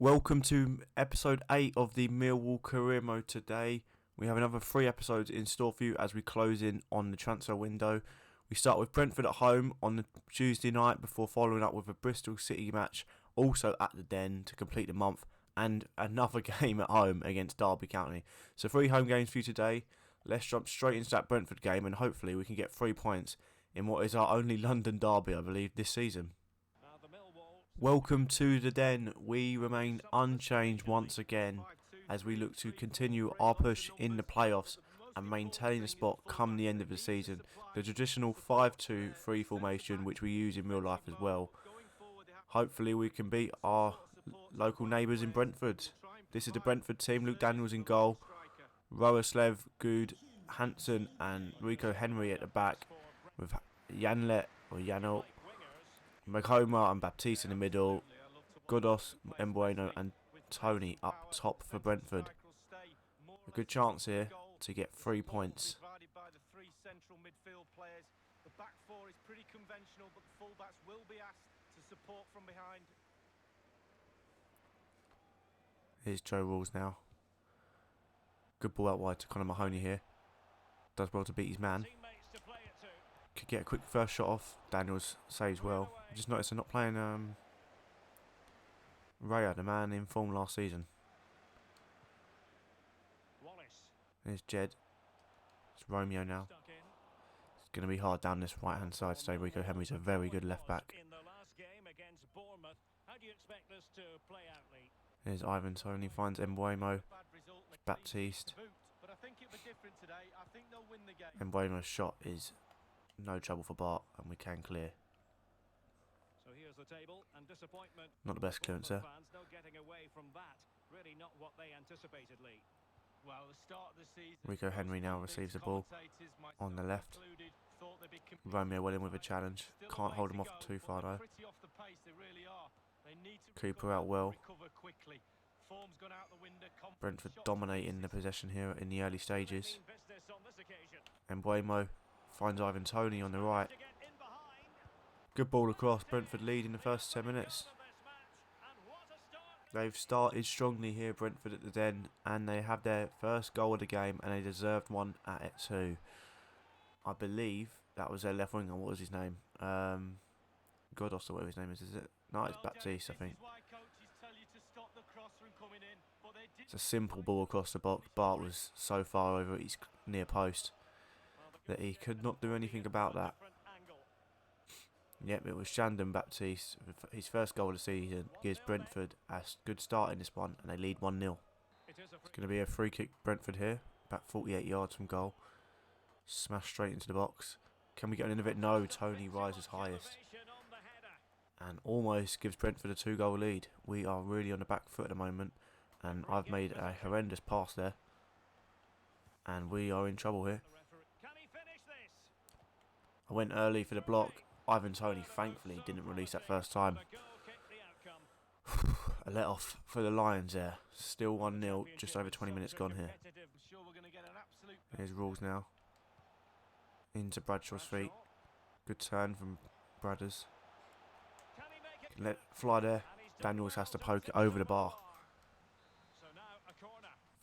Welcome to episode 8 of the Millwall career mode today. We have another 3 episodes in store for you as we close in on the transfer window. We start with Brentford at home on the Tuesday night before following up with a Bristol City match also at the Den to complete the month, and another game at home against Derby County. So 3 home games for you today. Let's jump straight into that Brentford game and hopefully we can get 3 points in what is our only London derby, I believe, this season. Welcome to the Den. We remain unchanged once again as we look to continue our push in the playoffs and maintain a spot come the end of the season. The traditional 5-2-3 formation which we use in real life as well. Hopefully we can beat our local neighbours in Brentford. This is the Brentford team. Luke Daniels in goal, Roaslev, Good, Hansen and Rico Henry at the back with Yanlet or Yanel, Makoma and Baptiste in the middle, Godos, Mbueno and Tony up top for Brentford. A good chance here to get 3 points. The back four is pretty conventional, but the fullbacks will be asked to support from behind. Here's Joe Rawls now. Good ball out wide to Conor Mahoney here. Does well to beat his man. Could get a quick first shot off. Daniels saves well. I just noticed they're not playing Raya, the man in form last season. There's Jed. It's Romeo now. It's going to be hard down this right hand side today. Rico Henry's a very good left back. There's Ivan Tony, finds Mbuemo. Baptiste. Mbuemo's shot is no trouble for Bart, and we can clear. So here's the table, and disappointment. Not the best clearance there. No getting away from that. Really not what they anticipated, Lee. Well, the start of the season, Rico Henry now receives the ball on the left. Romeo William with a challenge. Can't hold him off too far though. Cooper out well. Brentford dominating the possession here in the early stages. Mbuemo finds Ivan Tony on the right. Good ball across. Brentford lead in the first 10 minutes. They've started strongly here, Brentford at the Den, and they have their first goal of the game, and they deserved one at it too. I believe that was their left winger. What was his name? Godos or whatever his name is it? No, it's Baptiste, I think. It's a simple ball across the box. Bart was so far over his near post that he could not do anything about that. Yep, it was Shandon Baptiste. His first goal of the season gives Brentford a good start in this one, and they lead 1-0. It's going to be a free kick Brentford here, about 48 yards from goal. Smashed straight into the box. Can we get an end of it? No, Tony rises highest. And almost gives Brentford a 2-goal lead. We are really on the back foot at the moment, and I've made a horrendous pass there. And we are in trouble here. I went early for the block. Ivan Tony thankfully didn't release that first time. A let off for the Lions there. Still 1-0, just over 20 minutes gone here. Here's Rawls now. Into Bradshaw's feet. Good turn from Bradders. Can let fly there. Daniels has to poke it over the bar.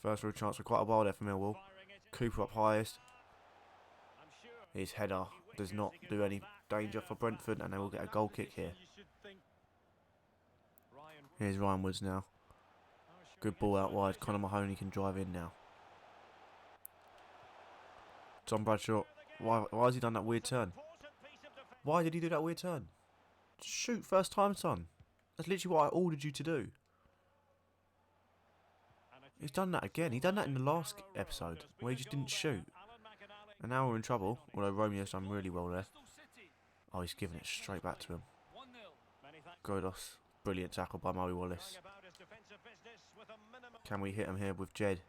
First real chance for quite a while there for Millwall. Cooper up highest. His header does not do any danger for Brentford, and they will get a goal kick here. Here's Ryan Woods now. Good ball out wide. Conor Mahoney can drive in now. Tom Bradshaw. Why has he done that weird turn? Why did he do that weird turn? Shoot first time, son. That's literally what I ordered you to do. He's done that again. He done that in the last episode where he just didn't shoot. And now we're in trouble, although Romeo's done really well there. Oh, he's giving it straight back to him. Godos. Brilliant tackle by Murray Wallace. Can we hit him here with Jed?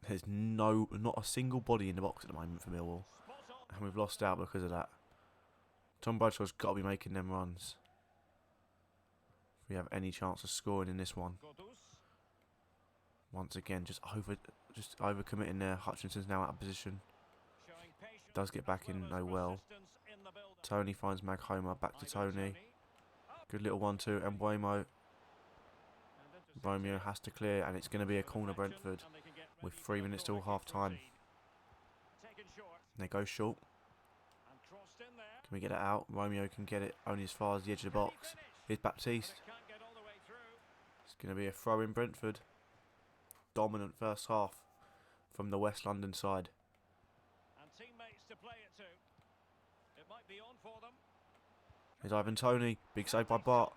There's not a single body in the box at the moment for Millwall. And we've lost out because of that. Tom Bradshaw's got to be making them runs if we have any chance of scoring in this one. Once again, just overcommitting there. Hutchinson's now out of position. Does get back in though well. Tony finds Maghoma, back to Tony. Good little 1-2, and Romeo has to clear, and it's going to be a corner Brentford with 3 minutes till half time. They go short. Can we get it out? Romeo can get it only as far as the edge of the box. Here's Baptiste. It's going to be a throw in Brentford. Dominant first half from the West London side. Here's Ivan Toney. Big save by Bart.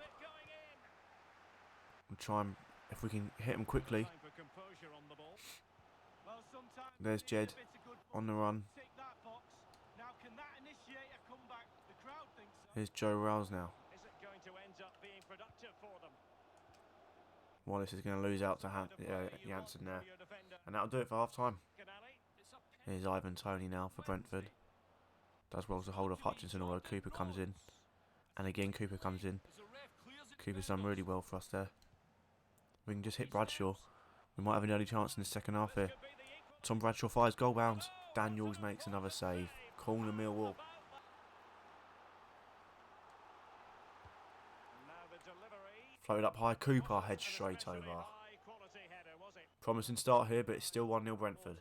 We'll try and, if we can hit him quickly. There's Jed on the run. Here's Joe Rouse now. Wallace is going to lose out to Janssen there. And that'll do it for half time. Here's Ivan Toney now for Brentford. Does well to hold off Hutchinson, although Cooper comes in. And again Cooper comes in. Cooper's done really well for us there. We can just hit Bradshaw. We might have an early chance in the second half here. Tom Bradshaw fires goal bounds. Daniels makes another save. Corner Millwall. Floated up high. Cooper heads straight over. Promising start here, but it's still 1-0 Brentford.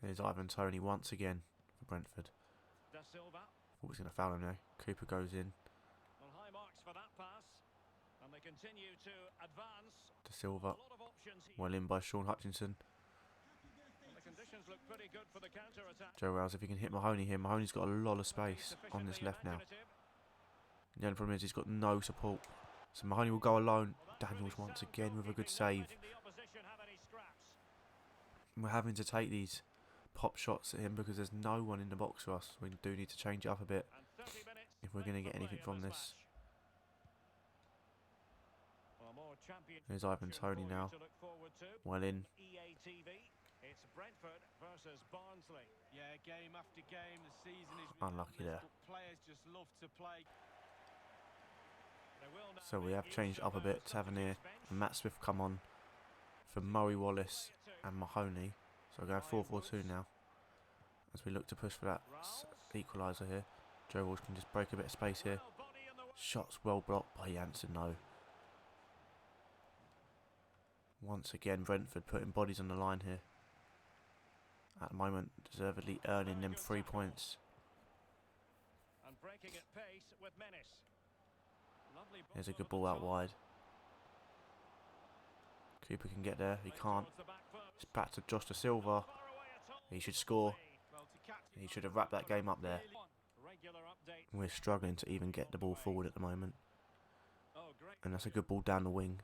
Here's Ivan Toney once again for Brentford. Thought he's going to foul him now. Cooper goes in. De Silva. Well in by Sean Hutchinson. Joe Rouse, if he can hit Mahoney here. Mahoney's got a lot of space on this left now. The only problem is he's got no support. So Mahoney will go alone. Daniels once again with a good save. We're having to take these pop shots at him because there's no one in the box for us. We do need to change it up a bit if we're going to get anything from this. There's Ivan Toney now. Well in. Unlucky there. So we have changed up a bit. Tavernier and Matt Smith come on for Murray Wallace and Mahoney. So we're going 4-4-2 now as we look to push for that equaliser here. Joe Walsh can just break a bit of space here. Shots well blocked by Janssen, no. Once again Brentford putting bodies on the line here. At the moment deservedly earning them 3 points. There's a good ball out wide. Cooper can get there, he can't. It's back to Josh De Silva. He should score. He should have wrapped that game up there. We're struggling to even get the ball forward at the moment. And that's a good ball down the wing.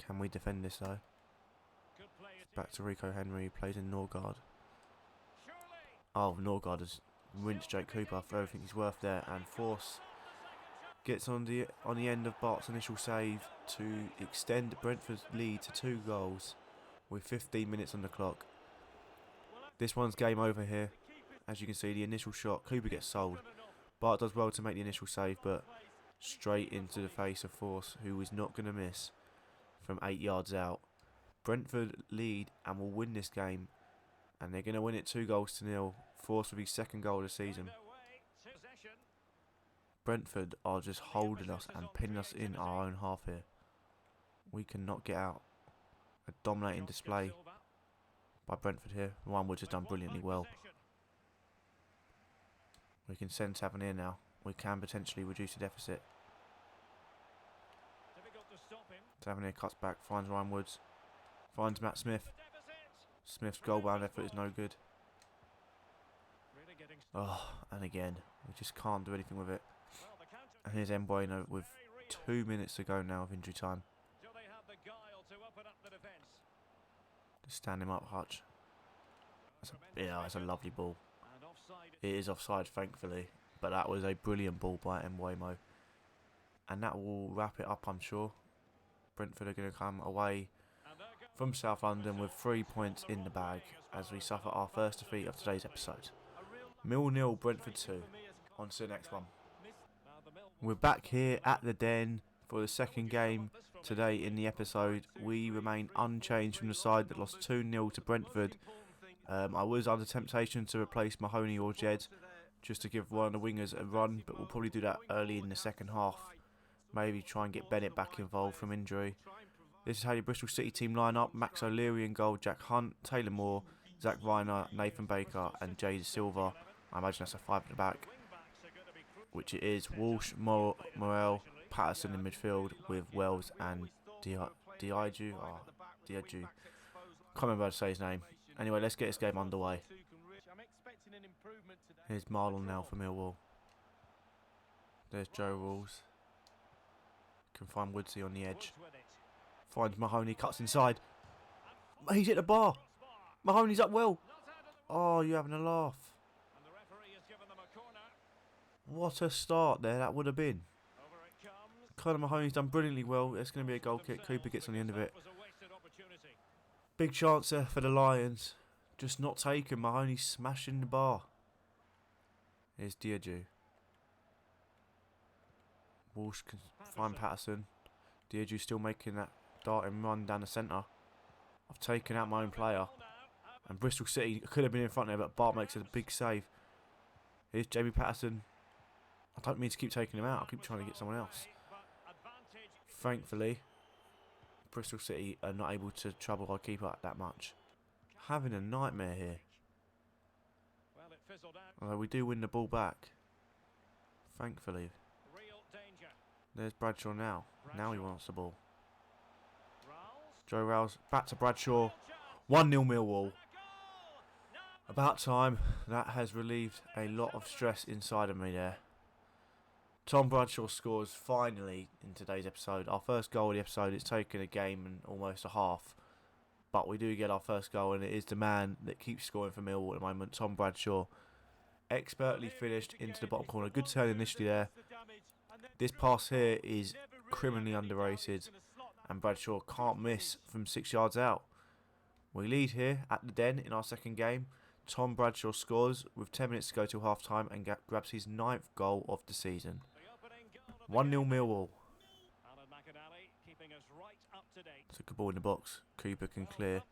Can we defend this though? Back to Rico Henry, plays in Norgard. Oh, Norgard has rinsed Jake Cooper for everything he's worth there, and Force gets on the end of Bart's initial save to extend Brentford's lead to 2 goals with 15 minutes on the clock. This one's game over here. As you can see, the initial shot, Cooper gets sold. Bart does well to make the initial save, but straight into the face of Force, who is not going to miss from 8 yards out. Brentford lead and will win this game, and they're going to win it 2-0. Force with his 2nd goal of the season. Brentford are just holding us and pinning us in our own half here. We cannot get out. A dominating display by Brentford here. Wynwood has done brilliantly well. We can send Tavernier now. We can potentially reduce the deficit. Tavernier cuts back, finds Ryan Woods, finds Matt Smith. Smith's goal-bound effort is no good. Oh, and again, we just can't do anything with it. And here's Mbueno with 2 minutes to go now of injury time. Just stand him up, Hutch. That's a lovely ball. It is offside, thankfully, but that was a brilliant ball by Mbueno. And that will wrap it up, I'm sure. Brentford are going to come away from South London with 3 points in the bag as we suffer our first defeat of today's episode. Mill 0, Brentford 2. On to the next one. We're back here at the Den for the second game today in the episode. We remain unchanged from the side that lost 2-0 to Brentford I was under temptation to replace Mahoney or Jed just to give one of the wingers a run, but we'll probably do that early in the second half. Maybe try and get Bennett back involved from injury. This is how your Bristol City team line up. Max O'Leary in goal, Jack Hunt, Taylor Moore, Zach Reiner, Nathan Baker and Jay Silva. I imagine that's a 5 at the back, which it is. Walsh, Morel, Patterson in midfield with Wells and Diaju. Can't remember how to say his name. Anyway, let's get this game underway. Here's Marlon now for Millwall. There's Joe Rules. Can find Woodsy on the edge. Finds Mahoney, cuts inside. He's hit the bar. Mahoney's up well. Oh, you're having a laugh. What a start there that would have been. Connor Mahoney's done brilliantly well. It's going to be a goal kick. Cooper gets on the end of it. Big chance there for the Lions. Just not taken. Mahoney smashing the bar. Here's Diaju. Walsh can find Patterson. Diaju still making that darting run down the centre. I've taken out my own player. And Bristol City could have been in front there, but Bart makes a big save. Here's Jamie Patterson. I don't mean to keep taking him out. I keep trying to get someone else. Thankfully, Bristol City are not able to trouble our keeper that much. Having a nightmare here. Although we do win the ball back. Thankfully. There's Bradshaw now. Now he wants the ball. Joe Rouse back to Bradshaw. 1-0 Millwall. About time. That has relieved a lot of stress inside of me there. Tom Bradshaw scores finally in today's episode. Our first goal of the episode. It's taken a game and almost a half. But we do get our first goal, and it is the man that keeps scoring for Millwall at the moment, Tom Bradshaw. Expertly finished into the bottom corner. Good turn initially there. This pass here is criminally underrated, and Bradshaw can't miss from 6 yards out. We lead here at the Den in our second game. Tom Bradshaw scores with 10 minutes to go till half time and grabs his 9th goal of the season. 1-0 Millwall. Took a ball in the box. Cooper can clear.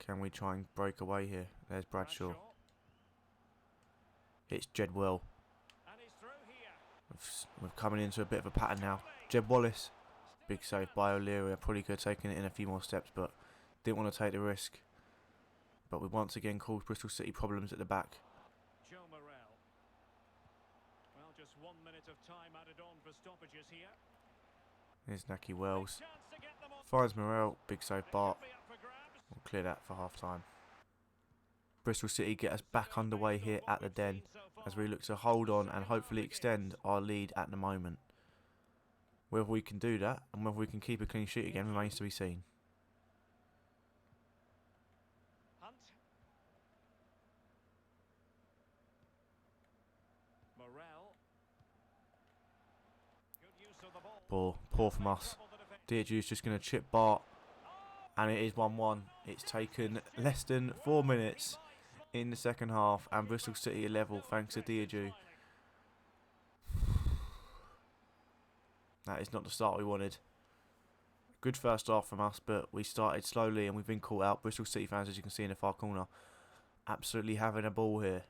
Can we try and break away here? There's Bradshaw. It's Jedwell. We're coming into a bit of a pattern now. Jed Wallace. Big save by O'Leary. I probably could have taken it in a few more steps, but didn't want to take the risk. But we once again caused Bristol City problems at the back. Joe Morel. Well, just 1 minute of time added on for stoppages here. Here's Naki Wells. Finds Morel. Big save Bart. We'll clear that for half time. Bristol City get us back underway here at the Den as we look to hold on and hopefully extend our lead at the moment. Whether we can do that and whether we can keep a clean sheet again remains to be seen. Hunt. Morel. Good use of the ball. Poor from us. Diaju's just going to chip Bart, and it is 1-1. It's taken less than 4 minutes in the second half, and Bristol City are level thanks to Diaju. That is not the start we wanted. Good first half from us, but we started slowly and we've been caught out. Bristol City fans, as you can see in the far corner, absolutely having a ball here.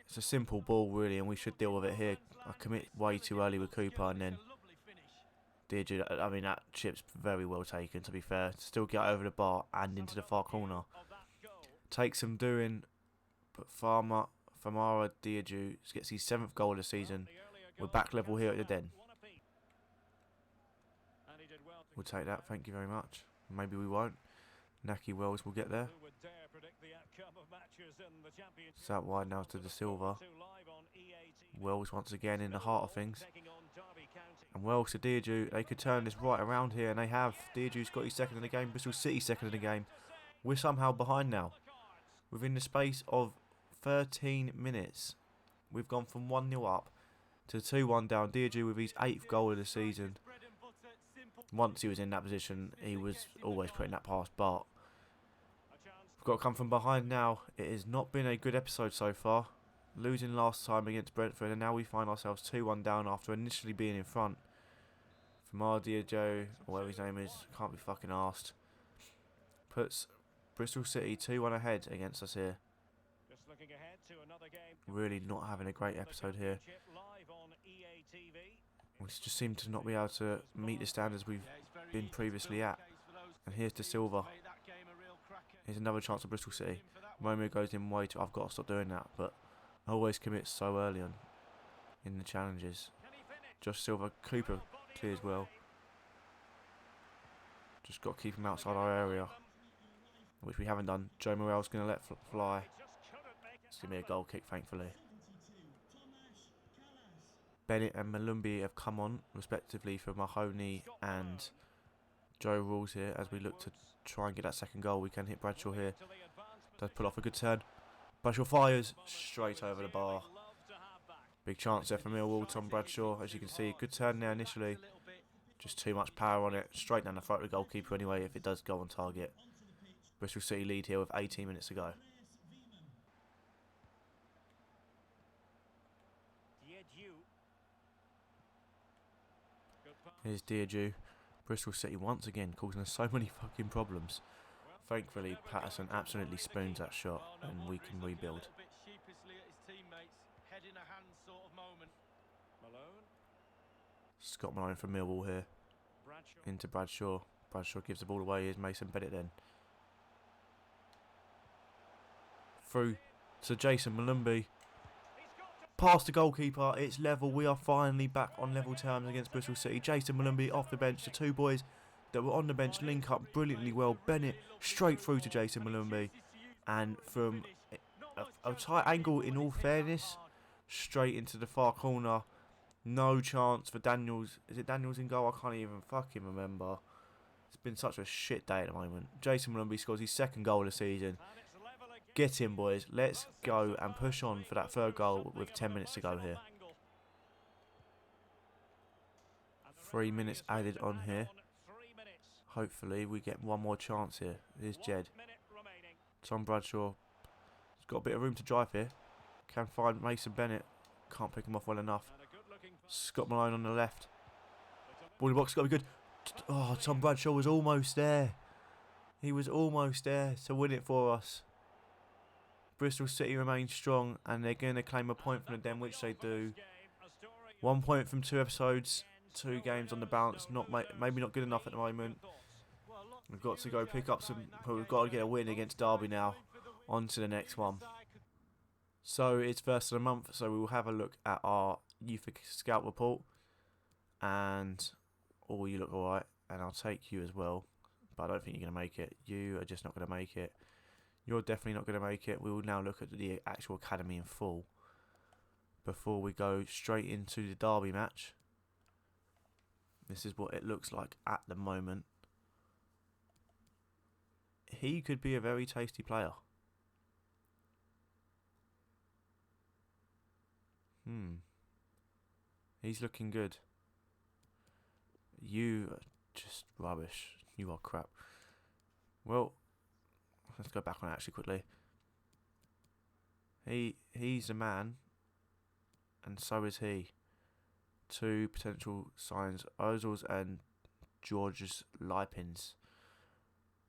It's a simple ball really, and we should deal with it here. I commit way too early with Cooper, and then Diaju, I mean, that chip's very well taken, to be fair. Still get over the bar and into the far corner. Takes some doing, but Famara Diaju gets his 7th goal of the season. We're back level here at the Den. We'll take that, thank you very much. Maybe we won't. Naki Wells will get there. It's out wide now to the Silva. Wells once again in the heart of things. And Wells to Diaju. They could turn this right around here, and they have. Diaju's got his 2nd in the game. Bristol City 2nd in the game. We're somehow behind now. Within the space of 13 minutes, we've gone from 1-0 up to 2-1 down. Diaju with his 8th goal of the season. Once he was in that position, he was always putting that past Bart. We've got to come from behind now. It has not been a good episode so far. Losing last time against Brentford, and now we find ourselves 2-1 down after initially being in front. Famara Diaju, or whatever his name is, can't be fucking arsed. Puts Bristol City 2-1 ahead against us here. Just looking ahead to another game. Really not having a great episode here. Live on EA TV. We just seem to not be able to meet the standards we've been previously at. And here's De Silva. Here's another chance for Bristol City. Romeo goes in way too. I've got to stop doing that, but I always commit so early on in the challenges. Josh Silva, Cooper clears well. Just got to keep him outside our area, which we haven't done. Joe Morell's going to let fly. It's going to be a goal kick, thankfully. Bennett and Malumbi have come on, respectively, for Mahoney and Joe Rules here as we look to try and get that second goal. We can hit Bradshaw here. Does pull off a good turn. Bradshaw fires straight over the bar. Big chance there for Millwall. Tom Bradshaw, as you can see, good turn there initially. Just too much power on it. Straight down the throat of the goalkeeper anyway if it does go on target. Bristol City lead here with 18 minutes to go. Here's Diadju. Bristol City once again causing us so many fucking problems. Thankfully, Patterson absolutely spoons that shot and we can rebuild. Scott Malone from Millwall here. Into Bradshaw. Bradshaw gives the ball away. Here's Mason Bennett then. Through to Jason Malumbi. Past the goalkeeper. It's level. We are finally back on level terms against Bristol City. Jason Malumbi off the bench. The two boys that were on the bench link up brilliantly well. Bennett straight through to Jason Malumbi. And from a tight angle, in all fairness, straight into the far corner. No chance for Daniels. Is it Daniels in goal? I can't even fucking remember. It's been such a shit day at the moment. Jason Malumbi scores his second goal of the season. Get in, boys. Let's go and push on for that third goal with 10 minutes to go here. 3 minutes added on here. Hopefully we get one more chance here. Here's Jed. Tom Bradshaw. He's got a bit of room to drive here. Can find Mason Bennett. Can't pick him off well enough. Scott Malone on the left. Ball in the box, got to be good. Oh, Tom Bradshaw was almost there. He was almost there to win it for us. Bristol City remain strong and they're going to claim a point from the Den, which they do. 1 point from 2 episodes, 2 games on the bounce. Maybe not good enough at the moment. We've got to go pick up some. We've got to get a win against Derby now. On to the next one. So it's first of the month, so we will have a look at our youth scout report. And you look alright, and I'll take you as well. But I don't think you're going to make it. You are just not going to make it. You're definitely not going to make it. We will now look at the actual academy in full before we go straight into the Derby match. This is what it looks like at the moment. He could be a very tasty player. He's looking good. You are just rubbish. You are crap. Well, let's go back on it actually quickly. He's a man, and so is he. 2 potential signs: Ozils and George's Lipins.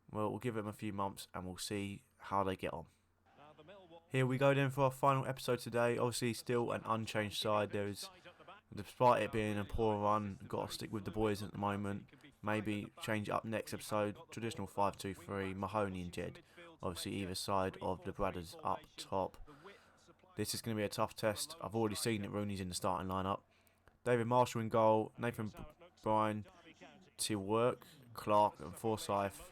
Well, we'll give them a few months and we'll see how they get on. Here we go then for our final episode today. Obviously still an unchanged side. Despite it being a poor run, got to stick with the boys at the moment. Maybe change it up next episode. Traditional 5-2-3, Mahoney and Jed. Obviously either side of the brothers up top. This is going to be a tough test. I've already seen that Rooney's in the starting lineup. David Marshall in goal. Nathan Bryan, Tilwork, Clark and Forsyth.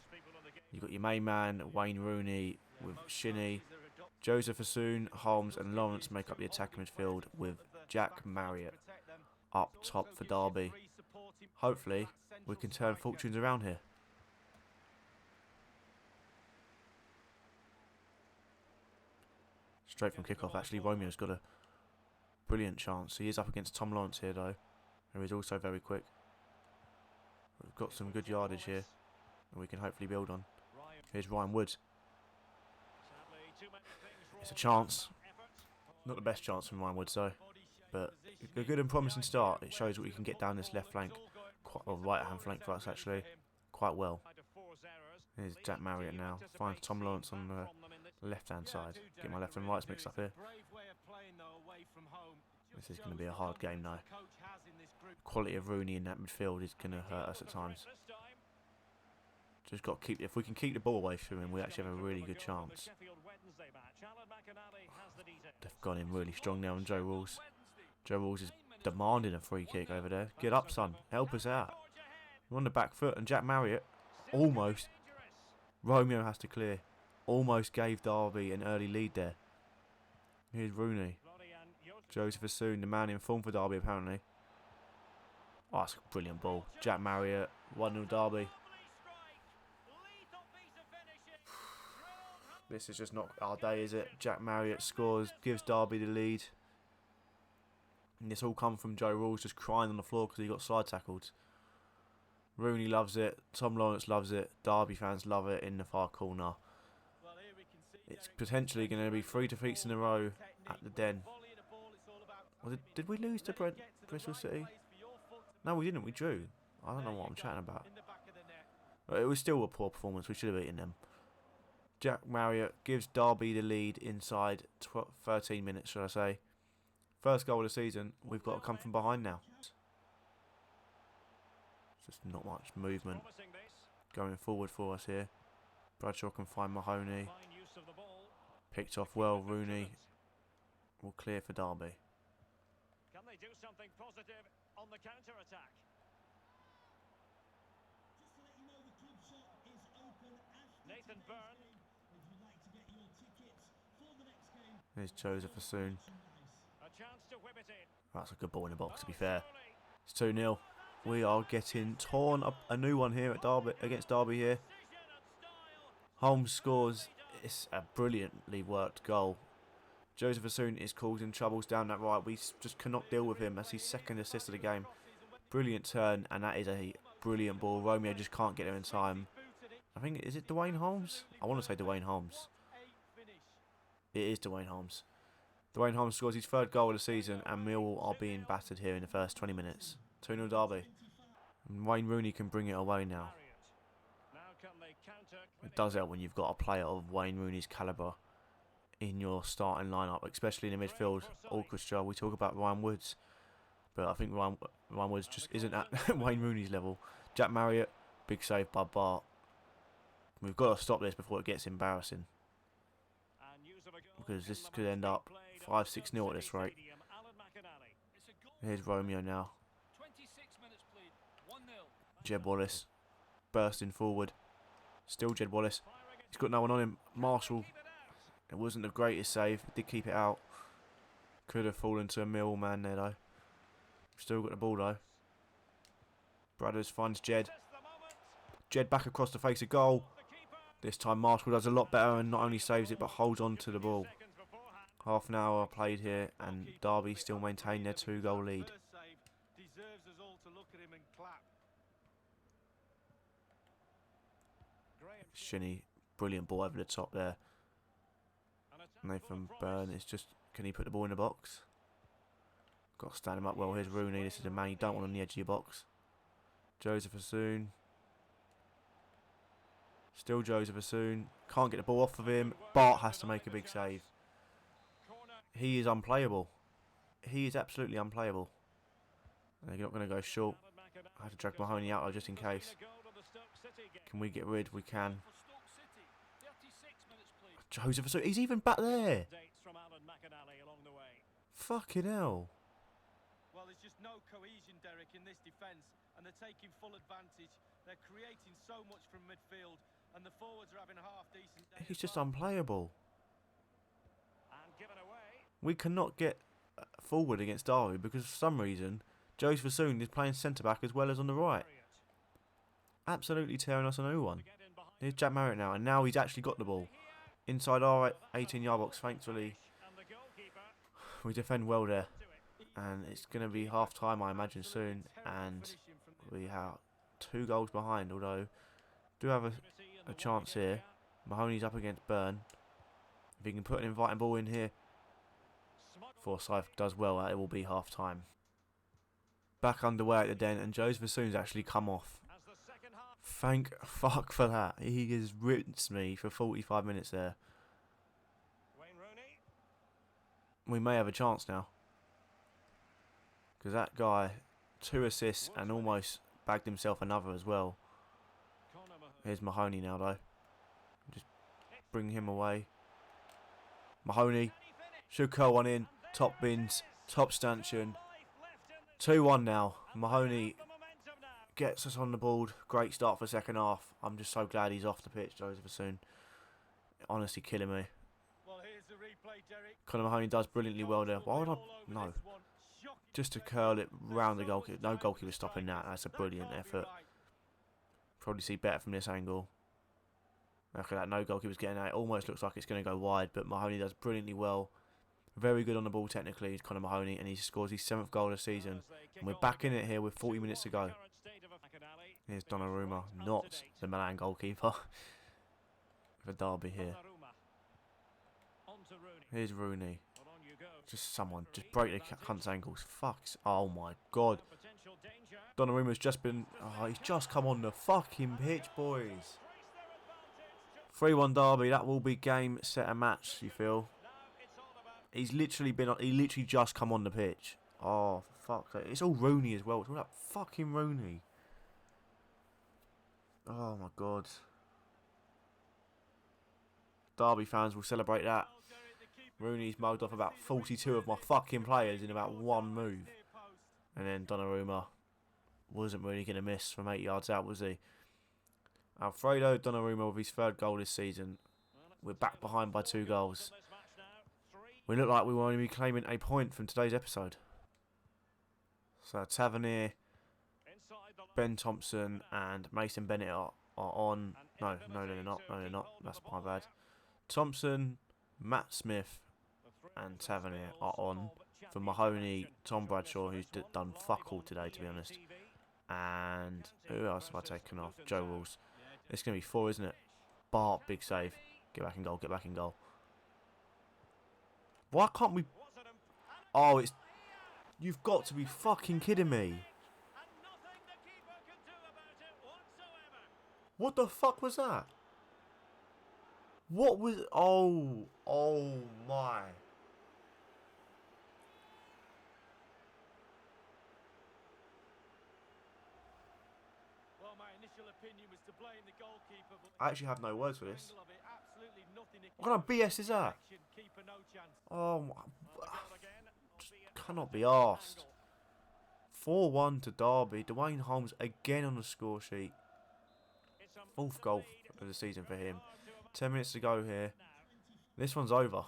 You've got your main man, Wayne Rooney, with Shinnie. JOZEFZOON, Holmes and Lawrence make up the attacking midfield with Jack Marriott up top for Derby. Hopefully, we can turn fortunes around here. Straight from kickoff, actually, Romeo's got a brilliant chance. He is up against Tom Lawrence here, though, who is also very quick. We've got some good yardage here that we can hopefully build on. Here's Ryan Woods. It's a chance. Not the best chance from Ryan Woods, though, but a good and promising start. It shows what we can get down this left flank, or right hand flank for us, actually, quite well. Here's Jack Marriott now. Finds Tom Lawrence on the left-hand side. Get my left and rights mixed up here. This is going to be a hard game now. Quality of Rooney in that midfield is going to hurt us at times. Just got to keep. If we can keep the ball away from him, we actually have a really good chance. They've gone in really strong now on Joe Rules. Joe Rules is demanding a free kick over there. Get up, son. Help us out. We're on the back foot, and Jack Marriott almost. Romeo has to clear. Almost gave Derby an early lead there. Here's Rooney. JOZEFZOON, the man in form for Derby apparently. Oh, that's a brilliant ball. Jack Marriott, 1-0 Derby. This is just not our day, is it? Jack Marriott scores, gives Derby the lead. And this all come from Joe Rules just crying on the floor because he got side tackled. Rooney loves it. Tom Lawrence loves it. Derby fans love it in the far corner. It's potentially going to be 3 defeats in a row at the Den. Or did we lose to Bristol City? No, we didn't. We drew. I don't know what I'm chatting about. But it was still a poor performance. We should have beaten them. Jack Marriott gives Derby the lead inside 13 minutes, should I say. First goal of the season. We've got to come from behind now. Just not much movement going forward for us here. Bradshaw can find Mahoney. Picked off well. Rooney will clear for Derby. Can they do something positive on the counter-attack? Nathan Byrne. There's JOZEFZOON. That's a good ball in the box, to be fair. It's 2-0. We are getting torn up. A new one here at Derby against Derby here. Holmes scores. It's a brilliantly worked goal. JOZEFZOON is causing troubles down that right. We just cannot deal with him. That's his second assist of the game. Brilliant turn, and that is a brilliant ball. Romeo just can't get there in time. I think, is it Dwayne Holmes? I want to say Dwayne Holmes. It is Dwayne Holmes. Dwayne Holmes scores his third goal of the season, and Millwall are being battered here in the first 20 minutes. 2-0 Derby. And Wayne Rooney can bring it away now. It does help when you've got a player of Wayne Rooney's calibre in your starting lineup, especially in the midfield orchestra. We talk about Ryan Woods, but I think Ryan Woods just isn't at Wayne Rooney's level. Jack Marriott, big save by Bart. We've got to stop this before it gets embarrassing, because this could end up 5-6-0 at this rate. Here's Romeo now. Jed Wallace bursting forward. Still Jed Wallace. He's got no one on him. Marshall. It wasn't the greatest save. Did keep it out. Could have fallen to a Millwall man there though. Still got the ball though. Brothers finds Jed. Jed back across the face of goal. This time Marshall does a lot better and not only saves it but holds on to the ball. Half an hour played here and Derby still maintain their 2-goal lead. Shinny, brilliant ball over the top there. Nathan Byrne is just, can he put the ball in the box? Got to stand him up well. Here's Rooney. This is a man you don't want on the edge of your box. JOZEFZOON. Still JOZEFZOON. Can't get the ball off of him. Bart has to make a big save. He is unplayable. He is absolutely unplayable. They're not going to go short. I had to drag Mahoney out just in case. Can we get rid? We can. JOZEFZOON. He's even back there. Fucking hell. Well, there's just no cohesion, Derek, in this defence, and they're taking full advantage. They're creating so much from midfield, and the forwards are having a half-decent day. He's just unplayable. We cannot get forward against Derby because for some reason JOZEFZOON is playing centre-back as well as on the right. Absolutely tearing us a new one. Here's Jack Marriott now, and now he's actually got the ball. Inside our 18-yard box, thankfully. We defend well there. And it's going to be half-time, I imagine, soon. And we have 2 goals behind, although do have a chance here. Mahoney's up against Byrne. If he can put an inviting ball in here, Forsyth does well, it will be half-time. Back underway at the Den, and JOZEFZOON's actually come off. Thank fuck for that. He has rinsed me for 45 minutes there. Wayne Rooney. We may have a chance now. Because that guy, 2 assists and almost bagged himself another as well. Here's Mahoney now though. Just bring him away. Mahoney should curl one in. Top bins, top stanchion. 2-1 now. Mahoney gets us on the board. Great start for the second half. I'm just so glad he's off the pitch, JOZEFZOON. Honestly killing me. Well, here's the replay, Derek. Conor Mahoney does brilliantly well there. Why would I? No. Just to curl it round the goalkeeper. No goalkeeper stopping that. That's a brilliant effort. Probably see better from this angle. Look at that. No goalkeeper's getting that. It almost looks like it's going to go wide, but Mahoney does brilliantly well. Very good on the ball technically, Conor Mahoney, and he scores his 7th goal of the season. And we're back in it here with 40 minutes to go. Here's Donnarumma, not the Milan goalkeeper. For Derby here. Here's Rooney. Just someone, just break the cunt's ankles. Fucks. Oh my god. Donnarumma's just been. Oh, he's just come on the fucking pitch, boys. 3-1 Derby. That will be game, set, and match. You feel? He's literally been. He literally just come on the pitch. Oh fuck! It's all Rooney as well. It's all that fucking Rooney. Oh my god. Derby fans will celebrate that. Rooney's mugged off about 42 of my fucking players in about one move. And then Donnarumma wasn't really going to miss from 8 yards out, was he? Alfredo Donnarumma with his 3rd goal this season. We're back behind by 2 goals. We look like we will only be claiming a point from today's episode. So Tavernier, Ben Thompson and Mason Bennett are on. No, they're not. No, they're not. That's my bad. Thompson, Matt Smith and Tavernier are on for Mahoney, Tom Bradshaw, who's done fuck all today, to be honest. And who else have I taken off? Joe Walls. It's going to be 4, isn't it? Bart, big save. Get back in goal, get back in goal. Why can't we... Oh, it's... You've got to be fucking kidding me. What the fuck was that? What was... Oh my. Well, my initial opinion was to blame the goalkeeper, but I actually have no words for this. What kind of BS is that? Oh my... Just cannot be arsed. 4-1 to Derby. Dwayne Holmes again on the score sheet. 4th goal of the season for him. 10 minutes to go here. This one's over.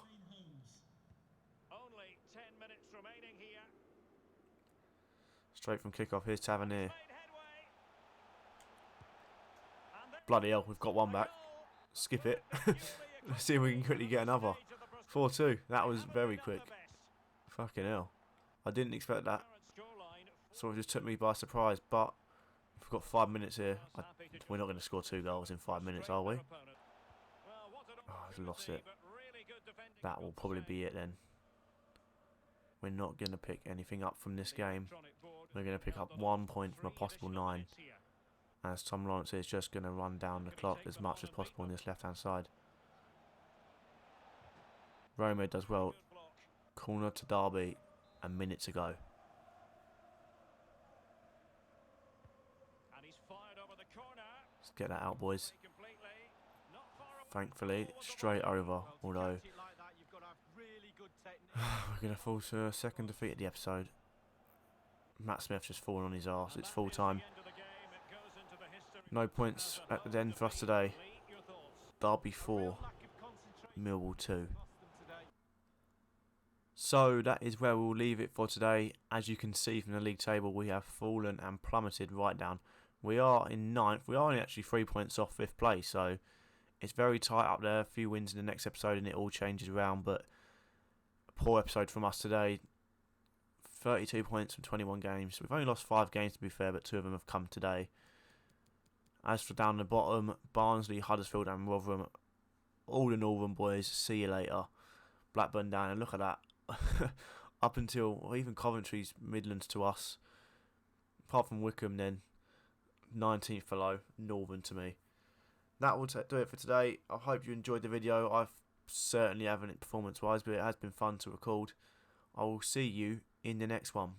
Straight from kickoff. Here's Tavernier. Bloody hell, we've got one back. Skip it. Let's see if we can quickly get another. 4-2. That was very quick. Fucking hell. I didn't expect that. Sort of just took me by surprise, but we've got 5 minutes here. We're not going to score 2 goals in 5 minutes, are we? Oh, I've lost it. That will probably be it then. We're not going to pick anything up from this game. We're going to pick up 1 point from a possible 9. As Tom Lawrence is just going to run down the clock as much as possible on this left-hand side. Roma does well. Corner to Derby. A minute to go. Let's get that out, boys. Thankfully, straight over. Although, we're going to fall to a 2nd defeat of the episode. Matt Smith just fallen on his arse. It's full time. No points at the end for us today. Derby 4. Millwall 2. So that is where we'll leave it for today. As you can see from the league table, we have fallen and plummeted right down. We are in 9th. We are only actually 3 points off 5th place, so it's very tight up there. A few wins in the next episode and it all changes around, but a poor episode from us today. 32 points from 21 games. We've only lost 5 games to be fair, but 2 of them have come today. As for down the bottom, Barnsley, Huddersfield and Rotherham, all the Northern boys, see you later. Blackburn down, and look at that. Up until, or even Coventry's Midlands to us. Apart from Wickham then, 19th below, Northern to me. That will do it for today. I hope you enjoyed the video. I certainly haven't performance-wise, but it has been fun to record. I will see you in the next one.